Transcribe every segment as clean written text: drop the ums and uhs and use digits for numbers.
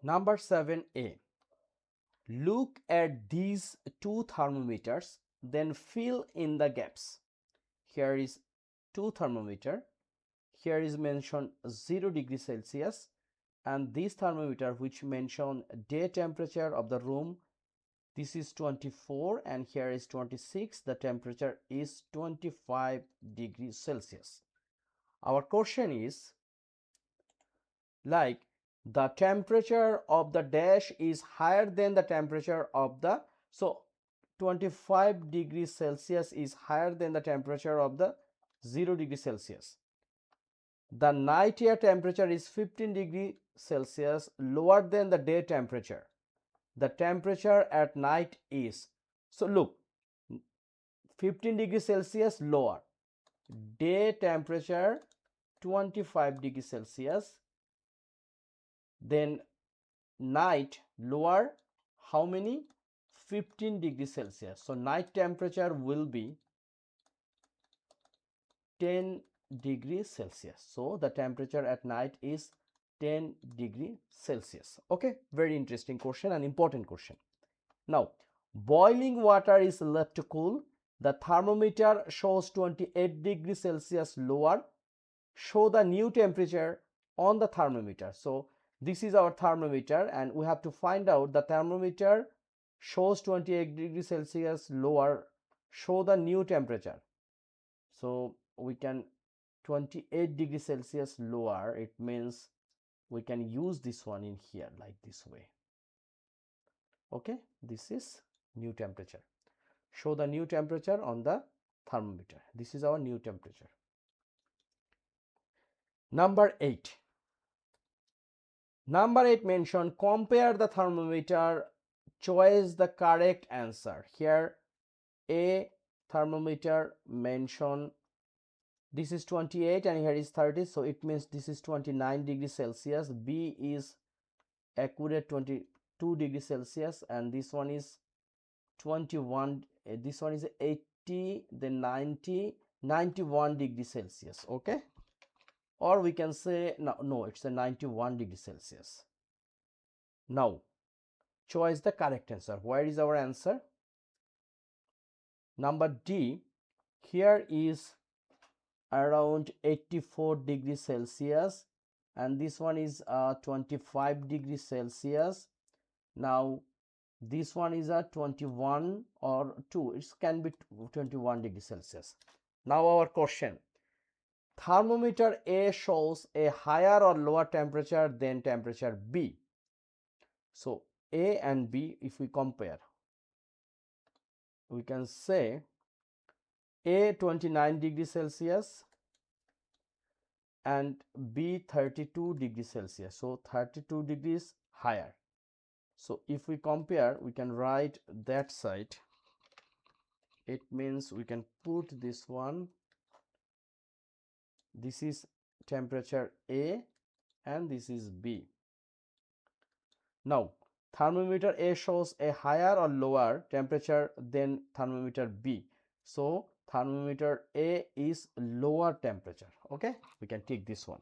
Number 7a. Look at these two thermometers, then fill in the gaps. Here is two thermometer. Here is mentioned 0 degree Celsius, and this thermometer which mention day temperature of the room, this is 24 and here is 26. The temperature is 25 degrees Celsius. Our question is like the temperature of the dash is higher than the temperature of the, so 25 degrees Celsius is higher than the temperature of the 0 degree Celsius. The night air temperature is 15 degree Celsius lower than the day temperature. The temperature at night is, so look, 15 degree Celsius lower, day temperature 25 degree Celsius, then night lower, how many? 15 degree Celsius. So night temperature will be 10 degrees Celsius. So the temperature at night is 10 degree Celsius. Okay, very interesting question and important question. Now, boiling water is left to cool. The thermometer shows 28 degrees Celsius lower. Show the new temperature on the thermometer. So this is our thermometer and we have to find out the thermometer shows 28 degrees Celsius lower. Show the new temperature. So we can 28 degrees Celsius lower, it means we can use this one in here like this way. Okay, this is new temperature. Show the new temperature on the thermometer. This is our new temperature. Number 8. Number 8 mentioned compare the thermometer, choose the correct answer. Here A thermometer mention this is 28 and here is 30, so it means this is 29 degrees Celsius. B is accurate 22 degrees Celsius and this one is 21, this one is 80, then 90, 91 degrees Celsius. Okay, or we can say no, it's a 91 degrees Celsius. Now choose the correct answer. Where is our answer? Number D. Here is around 84 degrees Celsius and this one is 25 degrees Celsius. Now this one is a 21 or 2, it can be 21 degrees Celsius. Now our question, thermometer A shows a higher or lower temperature than temperature B. So A and B, if we compare, we can say A 29 degrees Celsius and B 32 degrees Celsius. So 32 degrees higher. So if we compare, we can write that side. It means we can put this one. This is temperature A and this is B. Now thermometer A shows a higher or lower temperature than thermometer B. So thermometer A is lower temperature. Okay, we can take this one.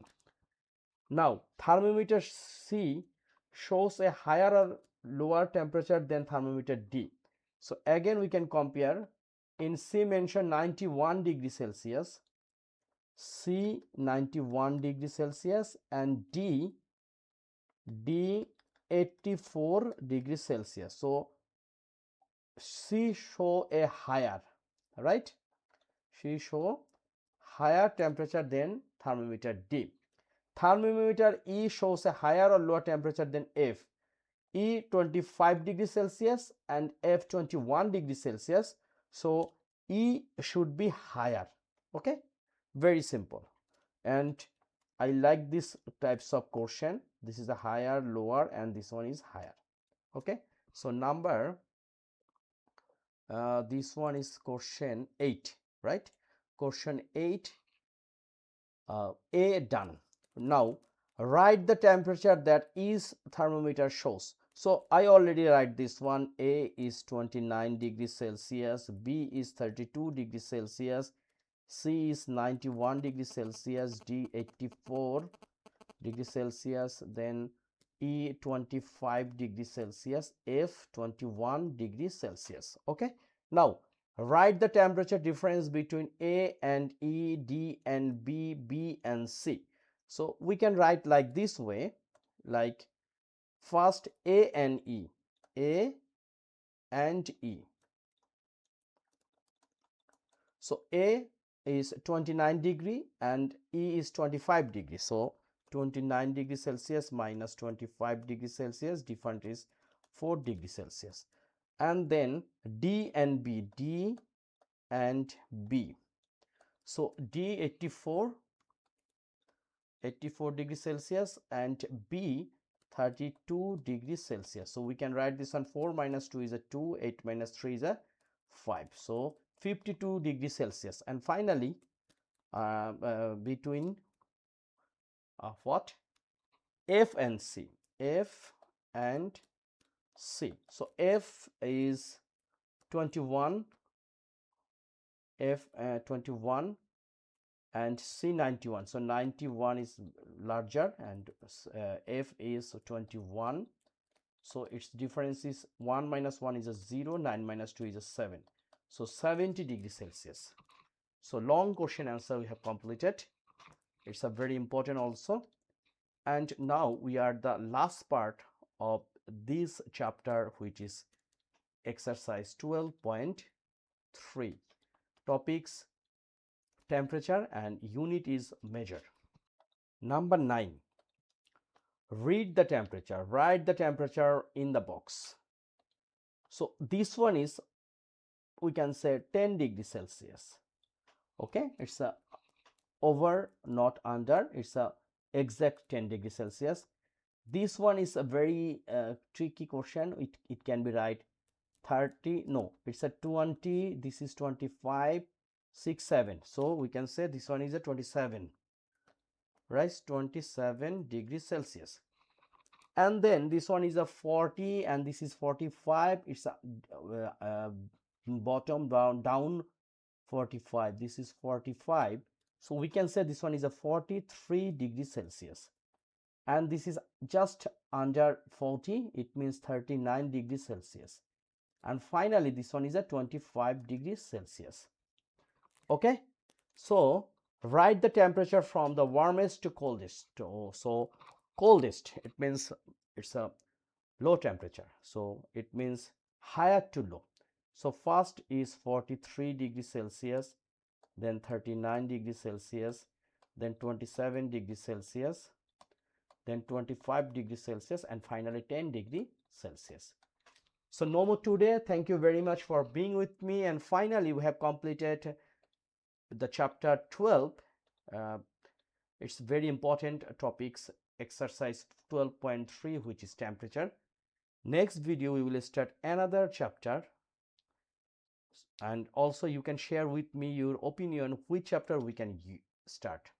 Now thermometer C shows a higher or lower temperature than thermometer D. So again we can compare. In C mention 91 degrees Celsius, C 91 degrees Celsius and D 84 degrees Celsius. So C show a higher, right? She show higher temperature than thermometer D. Thermometer E shows a higher or lower temperature than F. E 25 degrees Celsius and F 21 degrees Celsius. So E should be higher. Okay, very simple. And I like this types of question. This is a higher, lower, and this one is higher. Okay, so number this one is question 8, right? Question 8, A done. Now write the temperature that each thermometer shows. So I already write this one. A is 29 degrees Celsius, B is 32 degrees Celsius, C is 91 degrees Celsius, D 84 degrees Celsius, then E 25 degrees Celsius, F 21 degrees Celsius. Okay, now write the temperature difference between A and E, D and B, B and C. So we can write like this way, like first A and E, A and E. So A is 29 degree and E is 25 degree. So 29 degrees Celsius minus 25 degrees Celsius, difference is 4 degrees Celsius. And then D and B, D and B. So D 84 degrees Celsius and B 32 degrees Celsius. So we can write this on 4 minus 2 is a 2, 8 minus 3 is a 5. So 52 degrees Celsius. And finally, between what? F and C. F and C. So F is 21, F 21 and C 91. So 91 is larger and F is 21. So its difference is 1 minus 1 is a 0, 9 minus 2 is a 7. So 70 degrees Celsius. So long question answer we have completed. It's a very important also. And now we are the last part of this chapter, which is exercise 12.3. Topics temperature and unit is measure. Number 9. Read the temperature. Write the temperature in the box. So this one is, we can say 10 degrees Celsius. Okay, it's a over, not under. It's a exact 10 degrees Celsius. This one is a very tricky question. It can be right 30, no, it's a 20, this is 25, 6, 7. So we can say this one is a 27, right? 27 degrees Celsius. And then this one is a 40 and this is 45. It's a bottom down 45. This is 45. So we can say this one is a 43 degrees Celsius. And this is just under 40. It means 39 degrees Celsius. And finally, this one is a 25 degrees Celsius. Okay. So write the temperature from the warmest to coldest. So coldest, it means it's a low temperature. So it means higher to low. So first is 43 degrees Celsius, then 39 degrees Celsius, then 27 degrees Celsius, then 25 degrees Celsius, and finally 10 degrees Celsius. So no more today. Thank you very much for being with me. And finally, we have completed the chapter 12. It's very important topics, exercise 12.3, which is temperature. Next video, we will start another chapter. And also you can share with me your opinion, which chapter we can start.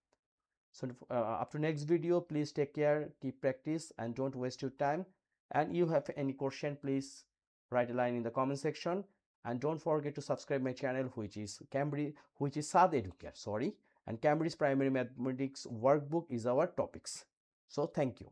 So up to next video, please take care, keep practice, and don't waste your time. And you have any question, please write a line in the comment section. And don't forget to subscribe my channel, which is Sad Educare, sorry. And Cambridge Primary Mathematics Workbook is our topics. So thank you.